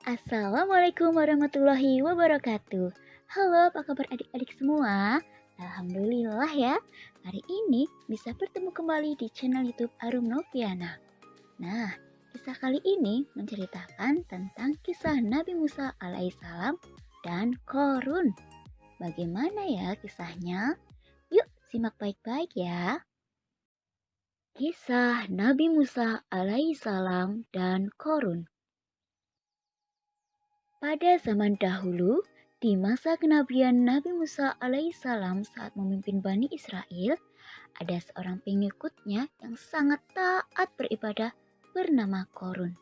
Assalamualaikum warahmatullahi wabarakatuh. Halo, apa kabar adik-adik semua? Alhamdulillah ya, hari ini bisa bertemu kembali di channel YouTube Arum Noviana. Nah, kisah kali ini menceritakan tentang kisah Nabi Musa alaihissalam dan Korun. Bagaimana ya kisahnya? Yuk, simak baik-baik ya. Kisah Nabi Musa alaihissalam dan Korun. Pada zaman dahulu, di masa kenabian Nabi Musa alaihissalam saat memimpin Bani Israel, ada seorang pengikutnya yang sangat taat beribadah bernama Korun.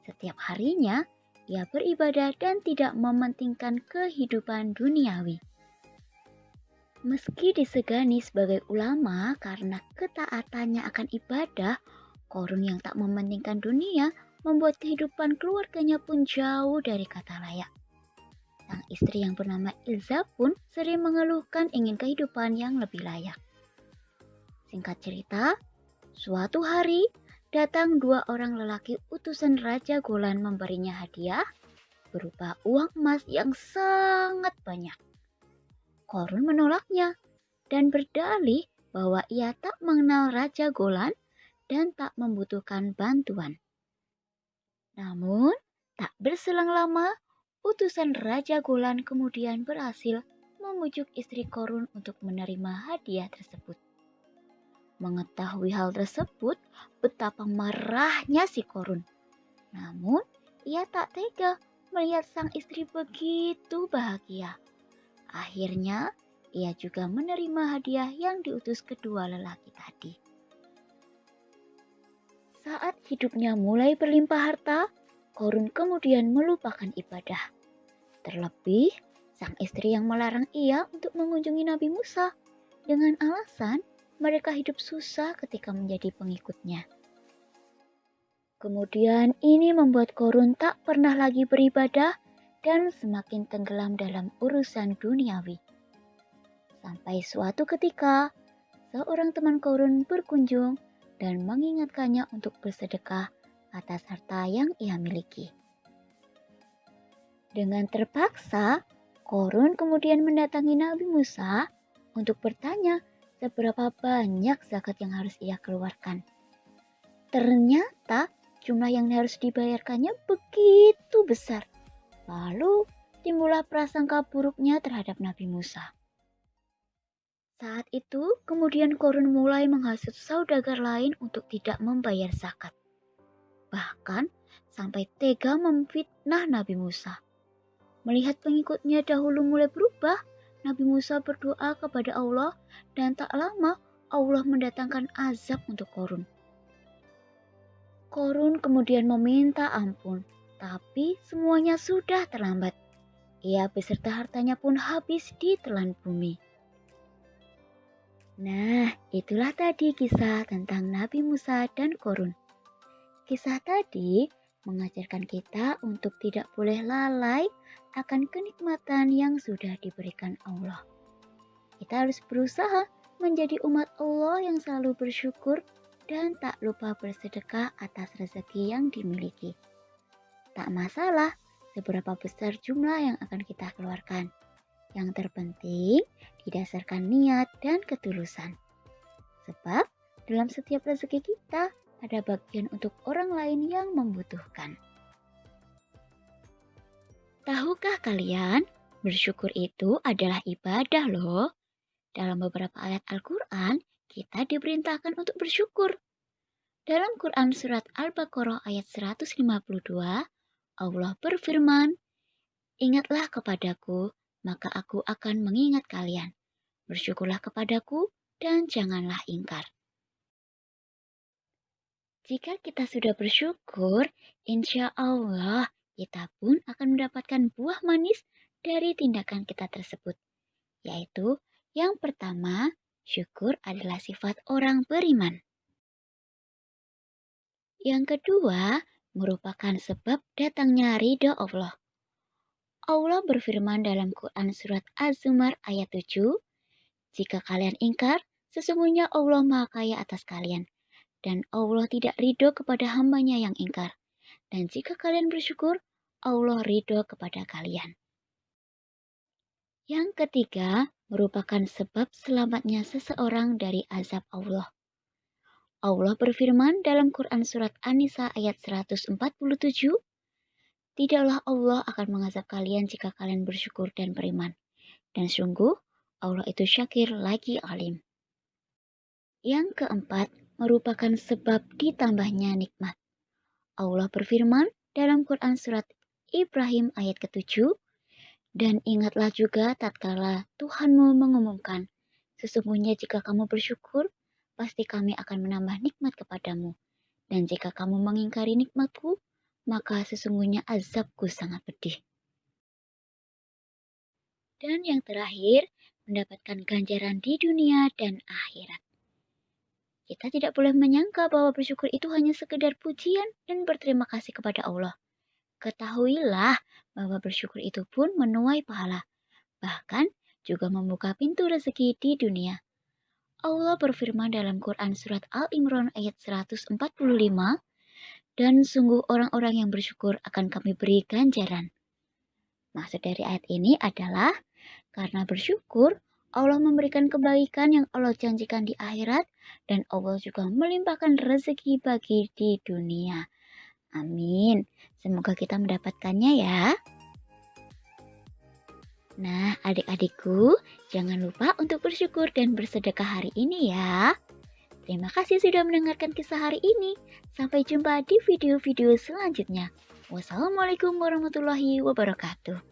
Setiap harinya, ia beribadah dan tidak mementingkan kehidupan duniawi. Meski disegani sebagai ulama karena ketaatannya akan ibadah, Korun yang tak mementingkan dunia membuat kehidupan keluarganya pun jauh dari kata layak. Sang istri yang bernama Ilza pun sering mengeluhkan ingin kehidupan yang lebih layak. Singkat cerita, suatu hari datang dua orang lelaki utusan Raja Golan memberinya hadiah berupa uang emas yang sangat banyak. Korun menolaknya dan berdalih bahwa ia tak mengenal Raja Golan dan tak membutuhkan bantuan. Namun, tak berselang lama, utusan Raja Golan kemudian berhasil membujuk istri Korun untuk menerima hadiah tersebut. Mengetahui hal tersebut, betapa marahnya si Korun. Namun, ia tak tega melihat sang istri begitu bahagia. Akhirnya, ia juga menerima hadiah yang diutus kedua lelaki tadi. Saat hidupnya mulai berlimpah harta, Korun kemudian melupakan ibadah. Terlebih, sang istri yang melarang ia untuk mengunjungi Nabi Musa dengan alasan mereka hidup susah ketika menjadi pengikutnya. Kemudian ini membuat Korun tak pernah lagi beribadah dan semakin tenggelam dalam urusan duniawi. Sampai suatu ketika, seorang teman Korun berkunjung dan mengingatkannya untuk bersedekah atas harta yang ia miliki. Dengan terpaksa, Korun kemudian mendatangi Nabi Musa untuk bertanya seberapa banyak zakat yang harus ia keluarkan. Ternyata jumlah yang harus dibayarkannya begitu besar. Lalu timbullah prasangka buruknya terhadap Nabi Musa. Saat itu, kemudian Korun mulai menghasut saudagar lain untuk tidak membayar zakat. Bahkan sampai tega memfitnah Nabi Musa. Melihat pengikutnya dahulu mulai berubah, Nabi Musa berdoa kepada Allah dan tak lama Allah mendatangkan azab untuk Korun. Korun kemudian meminta ampun, tapi semuanya sudah terlambat. Ia beserta hartanya pun habis ditelan bumi. Nah, itulah tadi kisah tentang Nabi Musa dan Korun. Kisah tadi mengajarkan kita untuk tidak boleh lalai akan kenikmatan yang sudah diberikan Allah. Kita harus berusaha menjadi umat Allah yang selalu bersyukur dan tak lupa bersedekah atas rezeki yang dimiliki. Tak masalah seberapa besar jumlah yang akan kita keluarkan. Yang terpenting didasarkan niat dan ketulusan. Sebab dalam setiap rezeki kita ada bagian untuk orang lain yang membutuhkan. Tahukah kalian, bersyukur itu adalah ibadah loh. Dalam beberapa ayat Al-Quran, kita diperintahkan untuk bersyukur. Dalam Quran Surat Al-Baqarah ayat 152, Allah berfirman, "Ingatlah kepadaku, maka aku akan mengingat kalian. Bersyukurlah kepadaku dan janganlah ingkar." Jika kita sudah bersyukur, insya Allah kita pun akan mendapatkan buah manis dari tindakan kita tersebut. Yaitu yang pertama, syukur adalah sifat orang beriman. Yang kedua, merupakan sebab datangnya ridha Allah. Allah berfirman dalam Quran Surat Az-Zumar ayat 7, "Jika kalian ingkar, sesungguhnya Allah Maha Kaya atas kalian, dan Allah tidak ridho kepada hambanya yang ingkar. Dan jika kalian bersyukur, Allah ridho kepada kalian. Yang ketiga, merupakan sebab selamatnya seseorang dari azab Allah. Allah berfirman dalam Quran Surat An-Nisa ayat 147, "Tidaklah Allah akan mengazab kalian jika kalian bersyukur dan beriman. Dan sungguh, Allah itu syakir lagi alim." Yang keempat, merupakan sebab ditambahnya nikmat. Allah berfirman dalam Quran Surat Ibrahim ayat ke-7, "Dan ingatlah juga tatkala Tuhanmu mengumumkan, sesungguhnya jika kamu bersyukur, pasti kami akan menambah nikmat kepadamu. Dan jika kamu mengingkari nikmatku, maka sesungguhnya azabku sangat pedih." Dan yang terakhir, mendapatkan ganjaran di dunia dan akhirat. Kita tidak boleh menyangka bahwa bersyukur itu hanya sekedar pujian dan berterima kasih kepada Allah. Ketahuilah bahwa bersyukur itu pun menuai pahala, bahkan juga membuka pintu rezeki di dunia. Allah berfirman dalam Quran Surat Al-Imran ayat 145, "Dan sungguh orang-orang yang bersyukur akan kami beri ganjaran." Maksud dari ayat ini adalah karena bersyukur, Allah memberikan kebaikan yang Allah janjikan di akhirat, dan Allah juga melimpahkan rezeki bagi di dunia. Amin. Semoga kita mendapatkannya ya. Nah, adik-adikku, jangan lupa untuk bersyukur dan bersedekah hari ini ya. Terima kasih sudah mendengarkan kisah hari ini. Sampai jumpa di video-video selanjutnya. Wassalamualaikum warahmatullahi wabarakatuh.